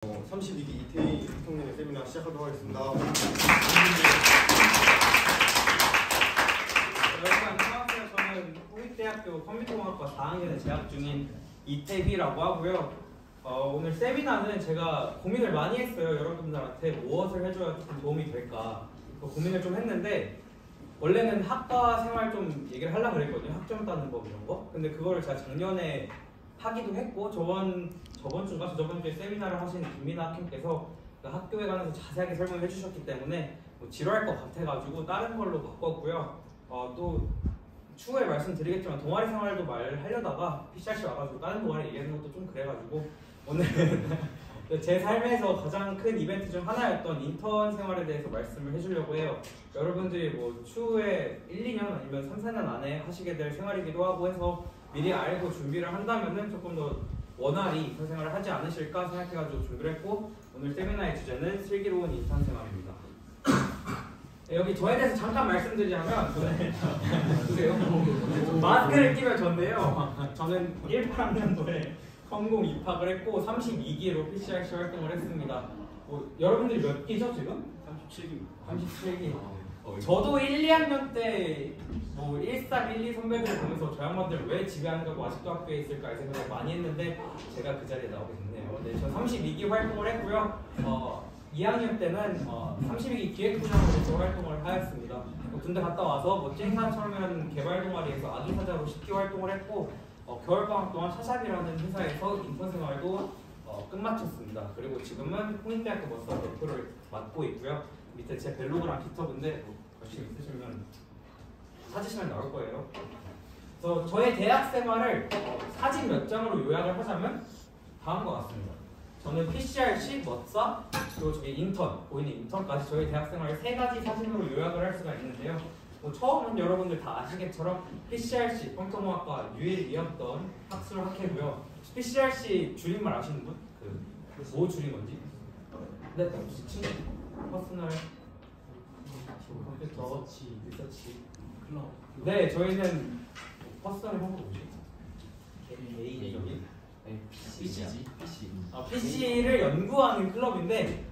32기 이태희 부통령의 세미나 시작하도록 하겠습니다. 여러분 안녕하세요. 저는 홍익대학교 컴퓨터공학과 4학년에 재학 중인 이태희라고 하고요. 오늘 세미나는 제가 고민을 많이 했어요. 여러분들한테 무엇을 해줘야 좀 도움이 될까 고민을 좀 했는데, 원래는 학과 생활 좀 얘기를 하려고 그랬거든요. 학점 따는 법 이런 거. 근데 그거를 제가 작년에 하기도 했고, 저번 주에 세미나를 하신 김민아 학생께서 그 학교에 관해서 자세하게 설명해 주셨기 때문에 지루할 것 같아가지고 다른 걸로 바꿨고요. 또 추후에 말씀드리겠지만 동아리 생활도 말하려다가 PCRC 와가지고 다른 동아리 얘기하는 것도 좀 그래가지고 오늘은 제 삶에서 가장 큰 이벤트 중 하나였던 인턴 생활에 대해서 말씀을 해주려고 해요. 여러분들이 추후에 1, 2년 아니면 3, 4년 안에 하시게 될 생활이기도 하고 해서 미리 알고 준비를 한다면은 조금 더 원활히 인턴 생활을 하지 않으실까 생각해가지고 준비를 했고, 오늘 세미나의 주제는 슬기로운 인턴 생활입니다. 여기 저에 대해서 잠깐 말씀드리자면, 저는 마스크를 끼면 전데요. 저는 18학년도에 컴공 입학을 했고 32기로 PCRC 활동을 했습니다. 여러분들이 몇 기죠 지금? 37기. 저도 1, 2학년 때 13, 1, 2 선배들 보면서 저 양반들 왜 집에 안 가고 아직도 학교에 있을까 생각을 많이 했는데 제가 그 자리에 나오게 됐네요. 네, 저 32기 활동을 했고요. 2학년 때는 32기 기획부장으로 활동을 하였습니다. 군대 갔다 와서 멋진 사람처럼 개발 동아리에서 아기사자로 10기 활동을 했고, 겨울방학 동안 샤샵이라는 회사에서 인턴 생활도 끝마쳤습니다. 그리고 지금은 홍익대학교 머스터 대표를 맡고 있고요. 밑에 제 벨로그랑 깃허브인데 관심 있으시면 찾으시면 나올 거예요. 그래서 저의 대학 생활을 사진 몇 장으로 요약을 하자면 다음과 같습니다. 저는 PCRC, 머싸, 그리고 저기 인턴, 보이는 인턴까지 저희 대학 생활을 3가지 사진으로 요약을 할 수가 있는데요. 처음은 여러분들 다 아시겠처럼 PCRC, 컴퓨터공학과 유일이었던 학술 학회고요. PCRC 줄임말 아시는 분? 뭐 줄인 건지? 네, 혹시 퍼스널 컴퓨터 리서치 클럽. 네, 저희는 퍼스널 한국 뭐지? 개인적인 PC를 연구하는 클럽인데,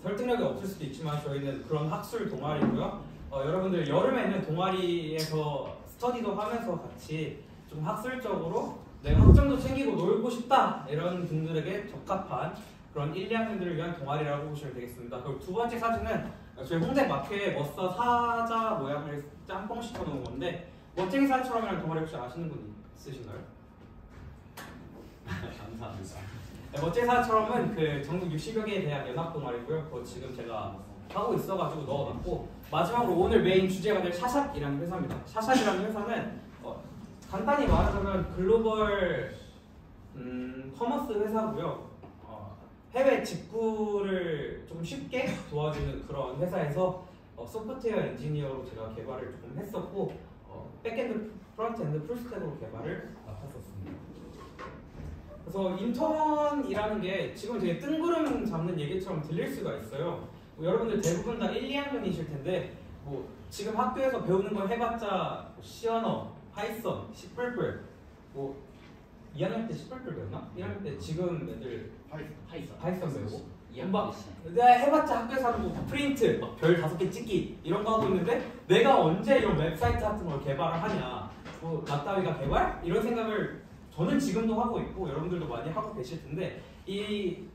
설득력이 없을 수도 있지만 저희는 그런 학술 동아리고요. 여러분들 여름에는 동아리에서 스터디도 하면서 같이 좀 학술적으로 내가 학점도 챙기고 놀고 싶다 이런 분들에게 적합한 그런 1, 2학년들을 위한 동아리라고 보시면 되겠습니다. 그리고 두 번째 사진은 저희 홍대 마켓에 머싸 사자 모양을 짬뽕 시켜놓은 건데, 멋쟁이 사자처럼이라는 동아리 혹시 아시는 분 있으신가요? 감사합니다. 네, 멋쟁이 사자처럼은 그 전국 60여 개의 대학 연합 동아리고요. 그거 지금 제가 하고 있어가지고 넣어놨고, 마지막으로 오늘 메인 주제가 될 샤샵이라는 회사입니다. 샤샵이라는 회사는 간단히 말하자면 글로벌 커머스 회사고요. 해외 직구를 좀 쉽게 도와주는 그런 회사에서 소프트웨어 엔지니어로 제가 개발을 조금 했었고, 백엔드, 프론트엔드, 풀스택으로 개발을 맡았었습니다. 그래서 인턴이라는 게 지금 되게 뜬구름 잡는 얘기처럼 들릴 수가 있어요. 여러분들 대부분 다 1, 2학년이실 텐데 지금 학교에서 배우는 걸 해봤자 C 언어, 파이썬, C++, 2학년 때 C++ 배웠나? 1학년 때 지금 애들 파이썬 배우고 내가 해봤자 학교에서 하는 프린트, 별 5개 찍기 이런 거 하고 있는데, 내가 언제 이런 웹사이트 같은 걸 개발을 하냐, 낫다위가 개발? 이런 생각을 저는 지금도 하고 있고 여러분들도 많이 하고 계실 텐데,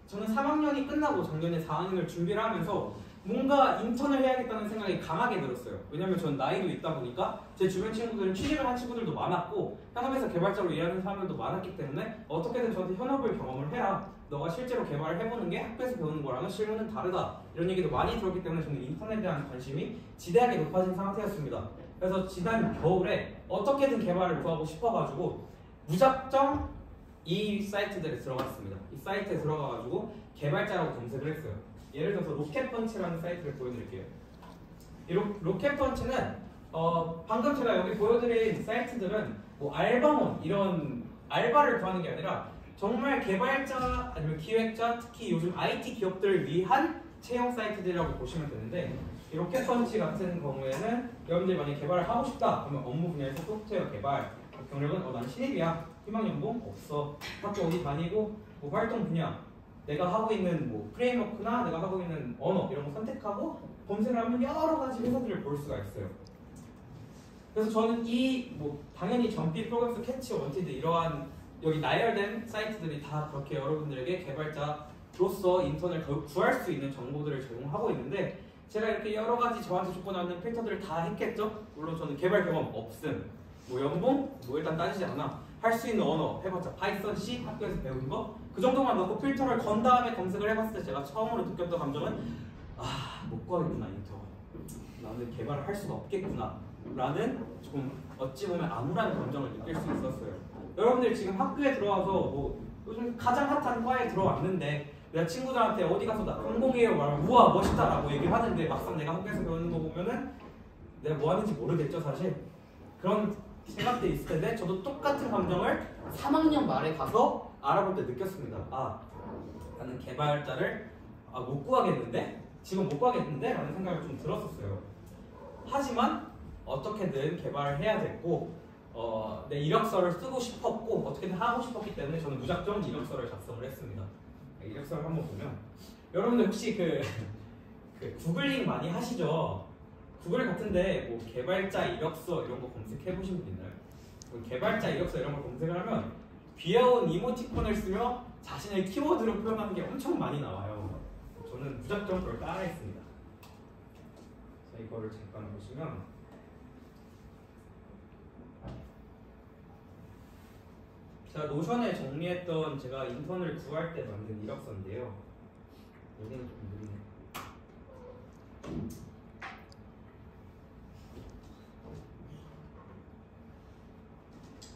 저는 3학년이 끝나고 작년에 4학년을 준비를 하면서 뭔가 인턴을 해야겠다는 생각이 강하게 들었어요. 왜냐면 전 나이도 있다 보니까 제 주변 친구들은 취직을 한 친구들도 많았고 현업에서 개발자로 일하는 사람들도 많았기 때문에 어떻게든 저한테 현업을 경험을 해라, 너가 실제로 개발을 해보는 게 학교에서 배우는 거랑은 실무는 다르다, 이런 얘기도 많이 들었기 때문에 저는 인턴에 대한 관심이 지대하게 높아진 상태였습니다. 그래서 지난 겨울에 어떻게든 개발을 구하고 싶어가지고 무작정 이 사이트들에 들어갔습니다. 이 사이트에 들어가가지고 개발자라고 검색을 했어요. 예를 들어서 로켓펀치라는 사이트를 보여드릴게요. 이 로켓펀치는 방금 제가 여기 보여드린 사이트들은 알바몬 이런 알바를 구하는 게 아니라 정말 개발자 아니면 기획자, 특히 요즘 IT 기업들을 위한 채용 사이트들이라고 보시면 되는데, 이 로켓펀치 같은 경우에는 여러분들이 만약에 개발을 하고 싶다 그러면 업무 분야에서 소프트웨어 개발, 경력은 나는 신입이야, 희망연봉 없어, 학교 어디 다니고 뭐 활동 분야, 내가 하고 있는 뭐 프레임워크나 내가 하고 있는 언어 이런 거 선택하고 검색을 하면 여러 가지 회사들을 볼 수가 있어요. 그래서 저는 이 뭐 당연히 점피, 프로그램스, 캐치, 원티드 이러한 여기 나열된 사이트들이 다 그렇게 여러분들에게 개발자로서 인턴을 구할 수 있는 정보들을 제공하고 있는데 제가 이렇게 여러 가지 저한테 조건에 맞는 필터들을 다 했겠죠? 물론 저는 개발 경험 없음, 뭐 연봉, 뭐 일단 따지지 않아. 할 수 있는 언어 해봤자 파이썬, C 학교에서 배운 거 그 정도만 넣고 필터를 건 다음에 검색을 해봤을 때 제가 처음으로 느꼈던 감정은 못 구하겠구나 인턴. 나는 개발을 할 수가 없겠구나 라는 조금 어찌 보면 암울한 감정을 느낄 수 있었어요. 여러분들 지금 학교에 들어와서 뭐 요즘 가장 핫한 과에 들어왔는데 내가 친구들한테 어디 가서 나 공공이에요 말하면 우와 멋있다라고 얘기를 하는데 막상 내가 학교에서 배우는 거 보면은 내가 뭐 하는지 모르겠죠 사실. 그런 생각들이 있을 텐데 저도 똑같은 감정을 3학년 말에 가서 알아볼 때 느꼈습니다. 나는 개발자를 못 구하겠는데? 지금 못 구하겠는데? 라는 생각을 좀 들었었어요. 하지만 어떻게든 개발을 해야 됐고 내 이력서를 쓰고 싶었고 어떻게든 하고 싶었기 때문에 저는 무작정 이력서를 작성을 했습니다. 이력서를 한번 보면 여러분들 혹시 그 구글링 많이 하시죠? 구글 같은데 뭐 개발자 이력서 이런 거 검색해 보신 분 있나요? 개발자 이력서 이런 걸 검색을 하면 귀여운 이모티콘을 쓰며 자신의 키워드로 표현하는 게 엄청 많이 나와요. 저는 무작정 그걸 따라했습니다. 자, 이거를 잠깐 보시면 제가 노션에 정리했던 제가 인턴을 구할 때 만든 이력서인데요. 여기는 좀 느리네.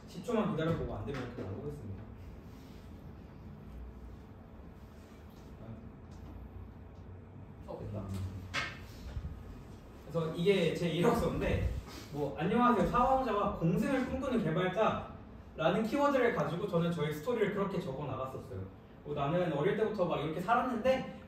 10초만 기다려보고 안 되면 그냥 보겠습니다. 됐다. 그래서 이게 제 이력서인데 뭐 안녕하세요 사황자와 공생을 꿈꾸는 개발자라는 키워드를 가지고 저는 저희 스토리를 그렇게 적어 나갔었어요. 뭐 나는 어릴 때부터 막 이렇게 살았는데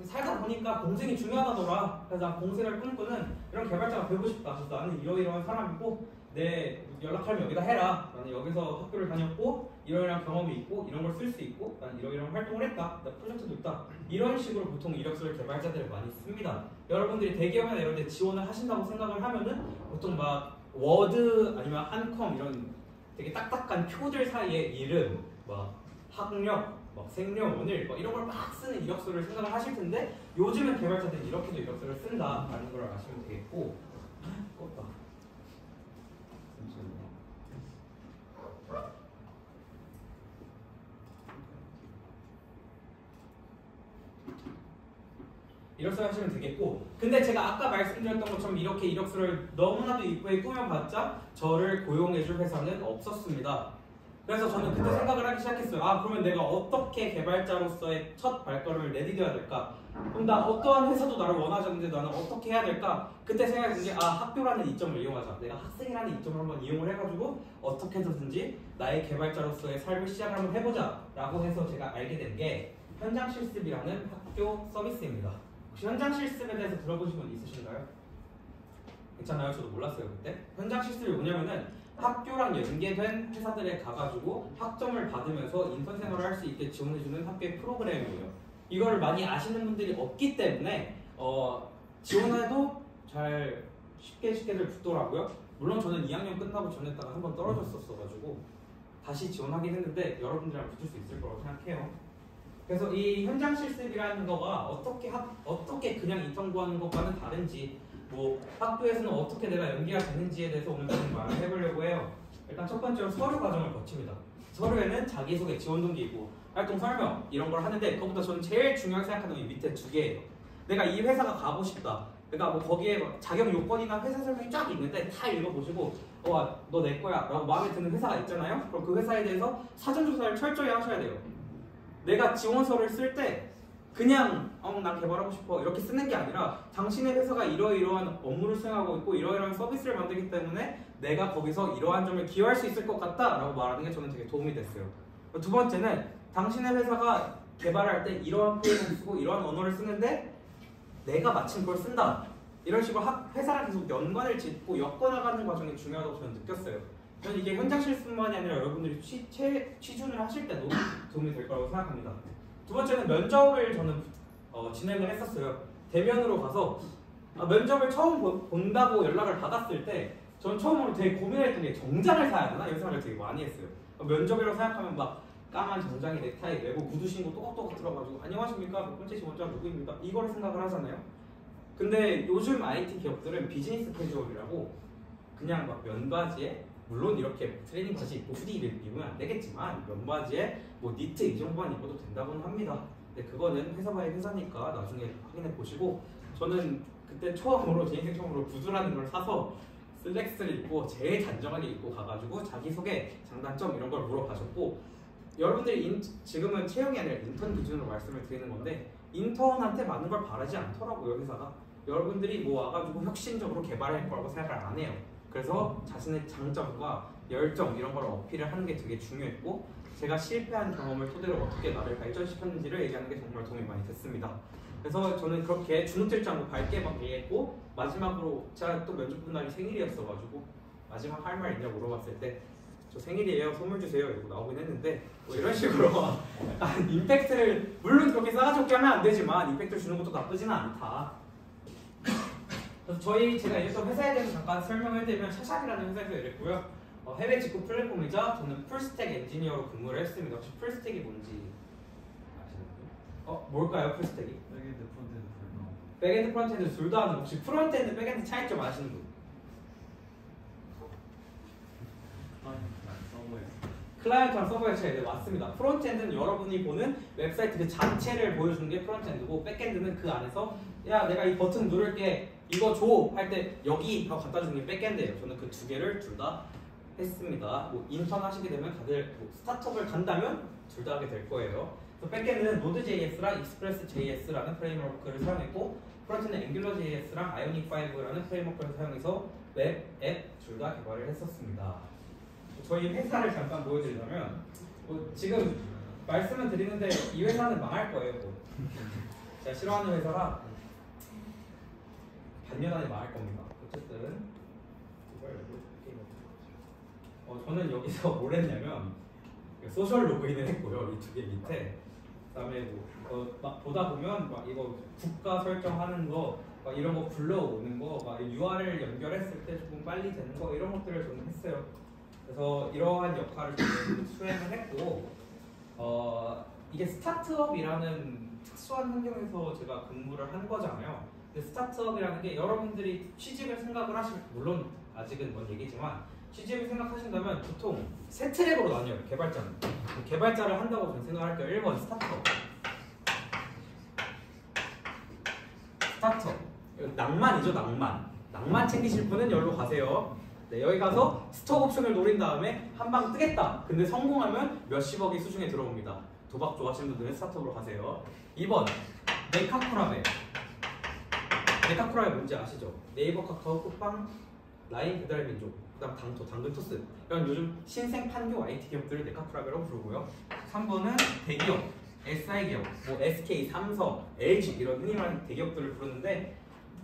살다 보니까 공생이 중요하다더라. 그래서 난 공생을 꿈꾸는 이런 개발자가 되고 싶다. 그래서 나는 이러이러한 사람이고 내 연락하면 여기다 해라. 나는 여기서 학교를 다녔고 이러이러한 경험이 있고 이런 걸 쓸 수 있고 난 이러이러한 활동을 했다. 나 프로젝트도 있다. 이런 식으로 보통 이력서를 개발자들이 많이 씁니다. 여러분들이 대기업이나 이런 데 지원을 하신다고 생각을 하면은 보통 막 워드 아니면 한컴 이런 되게 딱딱한 표들 사이에 이름, 막 학력, 막 생년월일 이런 걸 막 쓰는 이력서를 생각을 하실 텐데 요즘은 개발자들이 이렇게도 이력서를 쓴다라는 걸 아시면 되겠고 껐다. 이력서 하시면 되겠고 근데 제가 아까 말씀드렸던 것처럼 이렇게 이력서를 너무나도 이쁘게 꾸며봤자 저를 고용해줄 회사는 없었습니다. 그래서 저는 그때 생각을 하기 시작했어요. 그러면 내가 어떻게 개발자로서의 첫 발걸음을 내디뎌야 될까? 그럼 나 어떠한 회사도 나를 원하지 않는데 나는 어떻게 해야 될까? 그때 생각이 든 게 학교라는 이점을 이용하자. 내가 학생이라는 이점을 한번 이용을 해가지고 어떻게든지 나의 개발자로서의 삶을 시작을 한번 해보자 라고 해서 제가 알게 된 게 현장 실습이라는 학교 서비스입니다. 혹시 현장 실습에 대해서 들어보신 분 있으신가요? 괜찮아요? 저도 몰랐어요 그때. 현장 실습이 뭐냐면은 학교랑 연계된 회사들에 가가지고 학점을 받으면서 인턴 생활을 할 수 있게 지원해주는 학교의 프로그램이에요. 이걸 많이 아시는 분들이 없기 때문에 지원해도 잘 쉽게들 붙더라고요. 물론 저는 2학년 끝나고 지원했다가 한번 떨어졌었어가지고 다시 지원하긴 했는데 여러분들이랑 붙을 수 있을 거라고 생각해요. 그래서 이 현장 실습이라는 거가 어떻게 그냥 인턴 구하는 것과는 다른지 뭐 학교에서는 어떻게 내가 연기가 되는지에 대해서 오늘 좀 말을 해보려고 해요. 일단 첫 번째로 서류 과정을 거칩니다. 서류에는 자기소개, 지원동기 있고 활동 설명 이런 걸 하는데 그것보다 저는 제일 중요하게 생각하는 게 밑에 두 개예요. 내가 이 회사가 가고 싶다. 그러니까 뭐 거기에 자격 요건이나 회사 설명이 쫙 있는데 다 읽어보시고 너 내 거야 라고 마음에 드는 회사가 있잖아요. 그럼 그 회사에 대해서 사전조사를 철저히 하셔야 돼요. 내가 지원서를 쓸 때 그냥 난 개발하고 싶어 이렇게 쓰는 게 아니라 당신의 회사가 이러이러한 업무를 수행하고 있고 이러이러한 서비스를 만들기 때문에 내가 거기서 이러한 점을 기여할 수 있을 것 같다 라고 말하는 게 저는 되게 도움이 됐어요. 두 번째는 당신의 회사가 개발할 때 이러한 표현을 쓰고 이러한 언어를 쓰는데 내가 마침 그걸 쓴다 이런 식으로 회사랑 계속 연관을 짓고 엮어나가는 과정이 중요하다고 저는 느꼈어요. 저는 이게 현장 실습만이 아니라 여러분들이 취준을 하실 때도 도움이 될 거라고 생각합니다. 두 번째는 면접을 저는 진행을 했었어요. 대면으로 가서 면접을 처음 본다고 연락을 받았을 때 저는 처음으로 되게 고민했던 게 정장을 사야 되나? 이런 생각을 되게 많이 했어요. 면접이라고 생각하면 막 까만 정장에 넥타이 매고 구두 신고 또박또박 들어가지고 안녕하십니까? 몇 번째 지원자 누구입니다. 이거를 생각을 하잖아요. 근데 요즘 IT 기업들은 비즈니스 캐주얼이라고 그냥 막 면바지에 물론 이렇게 트레이닝 바지 입고 후디 입으면 안 되겠지만 면바지에 뭐 니트 이 정도만 입어도 된다고는 합니다. 근데 그거는 회사 바이 회사니까 나중에 확인해 보시고 저는 그때 처음으로 제 인생 처음으로 구두라는 걸 사서 슬랙스를 입고 제일 단정하게 입고 가가지고 자기소개, 장단점 이런 걸 물어봐줬고 여러분들이 지금은 채용이 아니라 인턴 기준으로 말씀을 드리는 건데 인턴한테 많은 걸 바라지 않더라고요 회사가. 여러분들이 뭐 와가지고 혁신적으로 개발할 거라고 생각을 안 해요. 그래서 자신의 장점과 열정 이런 걸 어필을 하는 게 되게 중요했고 제가 실패한 경험을 토대로 어떻게 나를 발전시켰는지를 얘기하는 게 정말 도움이 많이 됐습니다. 그래서 저는 그렇게 주눅들지 않고 밝게 막 얘기했고 마지막으로 제가 또 면접 본 날이 생일이었어가지고 마지막 할 말 있냐고 물어봤을 때 저 생일이에요 선물 주세요 이러고 나오긴 했는데 뭐 이런 식으로 약간 임팩트를 물론 그렇게 싸가지 하면 안 되지만 임팩트를 주는 것도 나쁘지는 않다. 그래서 제가 일했던 회사에 대해서 잠깐 설명을 해드리면 샤샥이라는 회사에서 일했고요. 해외 직구 플랫폼이자 저는 풀스택 엔지니어로 근무를 했습니다. 혹시 풀스택이 뭔지 아시나요? 뭘까요 풀스택이? 백엔드 프론트엔드 둘 다. 백엔드 프론트엔드 둘 다 하는 혹시 프론트엔드 백엔드 차이점 아시는 분? 클라이언트랑 서버의 차이. 네, 맞습니다. 프론트엔드는 여러분이 보는 웹사이트 그 자체를 보여주는 게 프론트엔드고 백엔드는 그 안에서 야 내가 이 버튼 누를게 이거 줘 할 때 여기 하고 갖다 주는 게 백엔드예요. 저는 그 두 개를 둘 다 했습니다. 뭐 인턴 하시게 되면 다들 뭐 스타트업을 간다면 둘 다 하게 될 거예요. 그래서 백엔드는 Node.js랑 Express.js라는 프레임워크를 사용했고 프론트는 AngularJS랑 Ionic5라는 프레임워크를 사용해서 웹, 앱 둘 다 개발을 했었습니다. 저희 회사를 잠깐 보여드리자면 지금 말씀을 드리는데 이 회사는 망할 거예요. 제가 싫어하는 회사라 반년 안에 망할 겁니다. 어쨌든 저는 여기서 뭘 했냐면 소셜 로그인을 했고요. 이 두 개 밑에 그다음에 막 보다 보면 막 이거 국가 설정하는 거 막 이런 거 불러오는 거 막 URL 연결했을 때 조금 빨리 되는 거 이런 것들을 저는 했어요. 그래서 이러한 역할을 저는 수행을 했고 이게 스타트업이라는 특수한 환경에서 제가 근무를 한 거잖아요. 근데 스타트업이라는 게 여러분들이 취직을 생각을 하시면 물론 아직은 먼 얘기지만 취직을 생각하신다면 보통 세 트랙으로 나뉘어요. 개발자는 개발자를 한다고 저는 생각할게요. 1번 스타트업 낭만이죠. 낭만 챙기실 분은 여기로 가세요. 네, 여기 가서 스톡 옵션을 노린 다음에 한 방 뜨겠다. 근데 성공하면 몇십억이 수중에 들어옵니다. 도박 좋아하시는 분들은 스타트업으로 가세요. 2번 네카쿠라베 뭔지 아시죠? 네이버, 카카오, 쿠팡, 라인, 배달민족, 그다음 당근토스 이런 요즘 신생 판교 IT 기업들을 네카쿠라베라고 부르고요. 3번은 대기업, SI 기업, 뭐 SK, 삼성, LG 이런 흔히 말하는 대기업들을 부르는데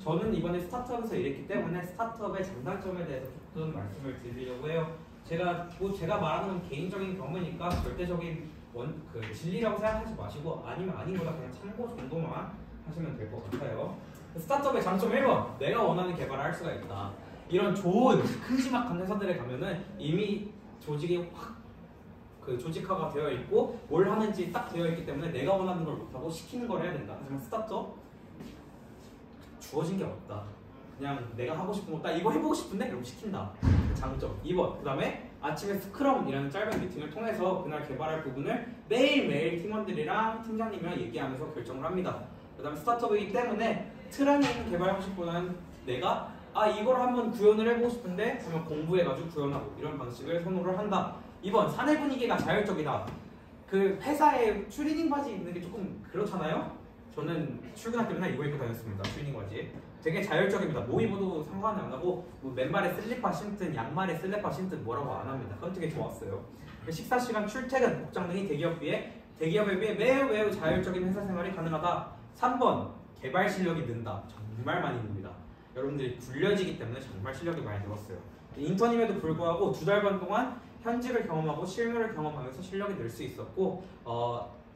저는 이번에 스타트업에서 일했기 때문에 스타트업의 장단점에 대해서 조금 말씀을 드리려고 해요. 제가 말하는 건 개인적인 경험이니까 절대적인 진리라고 생각하지 마시고 아니면 아닌 거다 그냥 참고 정도만 하시면 될 것 같아요. 스타트업의 장점 1번 내가 원하는 개발을 할 수가 있다. 이런 좋은 큼지막한 회사들에 가면은 이미 조직이 확 조직화가 되어 있고 뭘 하는지 딱 되어 있기 때문에 내가 원하는 걸 못하고 시키는 걸 해야 된다. 하지만 스타트업 주어진 게 없다. 그냥 내가 하고 싶은 거 딱 이거 해보고 싶은데 그럼 시킨다. 장점 2번 그 다음에 아침에 스크럼이라는 짧은 미팅을 통해서 그날 개발할 부분을 매일매일 팀원들이랑 팀장님이랑 얘기하면서 결정을 합니다. 그 다음에 스타트업이기 때문에 틀 안에 있는 개발 형식보다는 내가 이걸 한번 구현을 해보고 싶은데 그러면 공부해가지고 구현하고 이런 방식을 선호를 한다. 2번 사내 분위기가 자율적이다. 그 회사에 추리닝 바지 입는 게 조금 그렇잖아요. 저는 출근할 때 맨날 이거 입고 다녔습니다. 추리닝 바지. 되게 자율적입니다. 뭐 입어도 상관이 안 하고 뭐 맨발에 슬리퍼 신든 양말에 슬리퍼 신든 뭐라고 안 합니다. 그건 되게 좋았어요. 식사 시간, 출퇴근, 복장 등이 대기업에 비해 매우 자율적인 회사 생활이 가능하다. 3번 개발 실력이 는다. 정말 많이 늡니다. 여러분들이 굴려지기 때문에 정말 실력이 많이 늘었어요. 인턴임에도 불구하고 2달 반 동안 현직을 경험하고 실무를 경험하면서 실력이 늘 수 있었고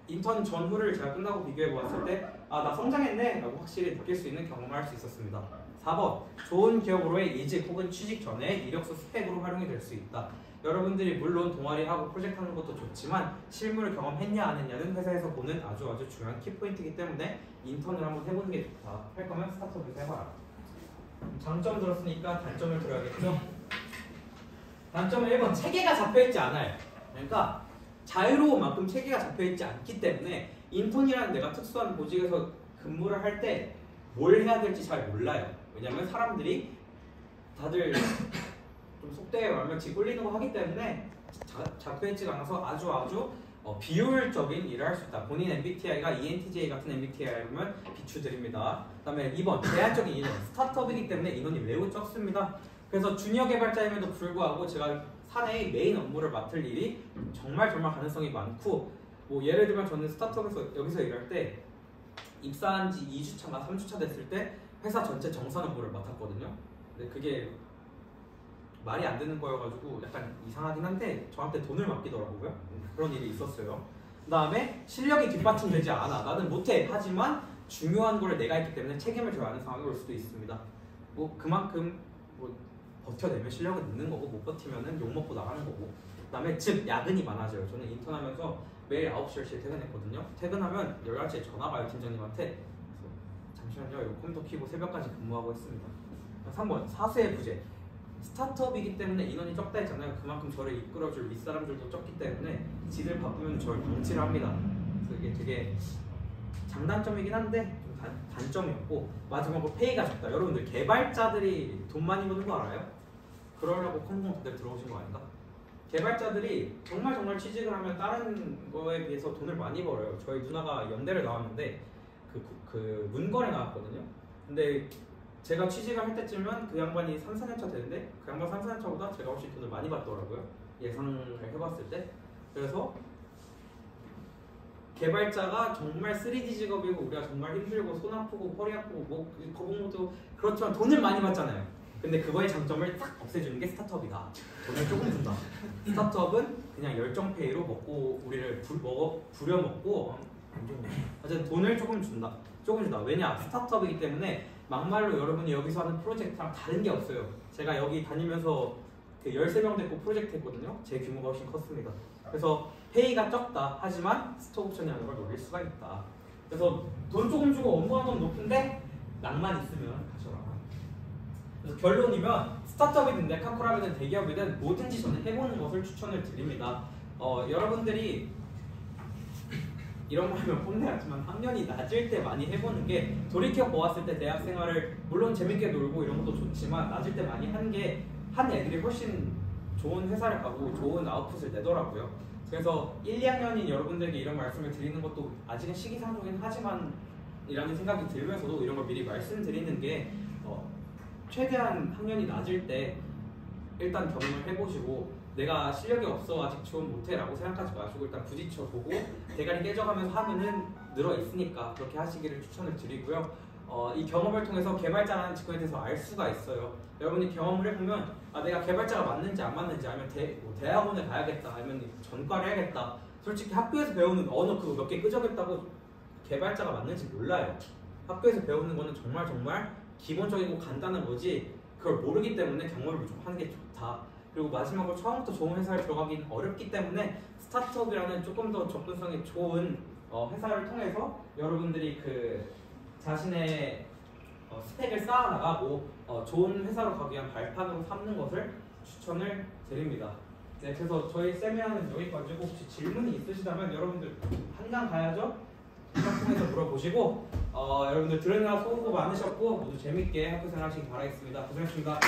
인턴 전후를 제가 끝나고 비교해 보았을 때 아, 나 성장했네 라고 확실히 느낄 수 있는 경험을 할 수 있었습니다. 4번 좋은 기업으로의 이직 혹은 취직 전에 이력서 스펙으로 활용이 될 수 있다. 여러분들이 물론 동아리하고 프로젝트 하는 것도 좋지만 실무를 경험했냐 안 했냐는 회사에서 보는 아주 중요한 키포인트이기 때문에 인턴을 한번 해보는 게 좋다. 할 거면 스타트업에서 해봐라. 장점 들었으니까 단점을 들어야겠죠? 단점은 1번 체계가 잡혀있지 않아요. 그러니까 자유로운 만큼 체계가 잡혀있지 않기 때문에 인턴이라는 내가 특수한 보직에서 근무를 할 때 뭘 해야 될지 잘 몰라요. 왜냐면 사람들이 다들 좀 속되게 말하면 지 꼴리는 거 하기 때문에 잡혀있지가 않아서 아주 비효율적인 일을 할 수 있다. 본인 MBTI가 ENTJ 같은 MBTI라면 비추드립니다. 그 다음에 2번 제한적인 인원. 스타트업이기 때문에 인원이 매우 적습니다. 그래서 주니어 개발자임에도 불구하고 제가 사내의 메인 업무를 맡을 일이 정말 가능성이 많고 뭐 예를 들면 저는 스타트업에서 여기서 일할 때 입사한 지 2주차나 3주차 됐을 때 회사 전체 정산 업무를 맡았거든요. 근데 그게 말이 안 되는 거여가지고 약간 이상하긴 한데 저한테 돈을 맡기더라고요. 그런 일이 있었어요. 그 다음에 실력이 뒷받침되지 않아. 나는 못해. 하지만 중요한 걸 내가 했기 때문에 책임을 져야 하는 상황이 올 수도 있습니다. 뭐 그만큼 뭐 버텨내면 실력은 있는 거고 못 버티면은 욕먹고 나가는 거고. 그 다음에 즉 야근이 많아져요. 저는 인턴하면서 매일 9시 10시에 퇴근했거든요. 퇴근하면 11시에 전화가 와요. 팀장님한테. 그래서 잠시만요. 이거 컴퓨터 켜고 새벽까지 근무하고 했습니다. 3번 사수의 부재. 스타트업이기 때문에 인원이 적다 했잖아요. 그만큼 저를 이끌어줄 윗사람들도 적기 때문에 지들 바쁘면 저를 방치를 합니다. 그래서 이게 되게 장단점이긴 한데 좀 단점이었고 마지막으로 페이가 적다. 여러분들 개발자들이 돈 많이 버는 거 알아요? 그러려고 컴공 다들 들어오신 거 아닌가? 개발자들이 정말 취직을 하면 다른 거에 비해서 돈을 많이 벌어요. 저희 누나가 연대를 나왔는데 그 문거래 나왔거든요. 근데 제가 취직을 할 때쯤은 그 양반이 3, 4년차 되는데 그 양반 3, 4년차보다 제가 훨씬 돈을 많이 받더라고요. 예상을 해봤을 때. 그래서 개발자가 정말 3D 직업이고 우리가 정말 힘들고 손 아프고 허리 아프고 뭐 거북목도 그렇지만 돈을 많이 받잖아요. 근데 그거의 장점을 딱 없애주는 게 스타트업이다. 돈을 조금 준다. 스타트업은 그냥 열정페이로 먹고 우리를 부려먹고 어쨌든 돈을 조금 준다. 왜냐? 스타트업이기 때문에 막말로 여러분이 여기서 하는 프로젝트랑 다른 게 없어요. 제가 여기 다니면서 그 13명 됐고 프로젝트 했거든요. 제 규모가 훨씬 컸습니다. 그래서 페이가 적다. 하지만 스톡옵션이라는 걸 노릴 수가 있다. 그래서 돈 조금 주고 업무하는 건 높은데 낭만 있으면 가져라. 그래서 결론이면 스타트업이든 네카코라든 대기업이든 뭐든지 저는 해보는 것을 추천을 드립니다. 여러분들이 이런 말 하면 혼내야지만 학년이 낮을 때 많이 해보는 게 돌이켜 보았을 때 대학 생활을 물론 재밌게 놀고 이런 것도 좋지만 낮을 때 많이 한 애들이 훨씬 좋은 회사를 가고 좋은 아웃풋을 내더라고요. 그래서 1, 2학년인 여러분들에게 이런 말씀을 드리는 것도 아직은 시기상조긴 하지만 이라는 생각이 들면서도 이런 걸 미리 말씀드리는 게 최대한 학년이 낮을 때 일단 경험을 해보시고 내가 실력이 없어 아직 지원 못해 라고 생각하지 마시고 일단 부딪혀보고 대가리 깨져가면서 하면은 늘어있으니까 그렇게 하시기를 추천을 드리고요. 이 경험을 통해서 개발자라는 직군에 대해서 알 수가 있어요. 여러분이 경험을 해보면 내가 개발자가 맞는지 안 맞는지 아니면 대학원에 가야겠다 아니면 전과를 해야겠다. 솔직히 학교에서 배우는 언어 그거 몇 개 끄적였다고 개발자가 맞는지 몰라요. 학교에서 배우는 거는 정말 기본적이고 간단한 거지 그걸 모르기 때문에 경험을 좀 하는 게 좋다. 그리고 마지막으로 처음부터 좋은 회사에 들어가긴 어렵기 때문에 스타트업이라는 조금 더 접근성이 좋은 회사를 통해서 여러분들이 그 자신의 스펙을 쌓아나가고 좋은 회사로 가기 위한 발판으로 삼는 것을 추천을 드립니다. 네, 그래서 저희 세미나는 여기까지고 혹시 질문이 있으시다면 여러분들 한강 가야죠? 한강 통해서 물어보시고 여러분들 들으느라 수고 많으셨고 모두 재밌게 학교 생활 하시기 바라겠습니다. 고생하셨습니다.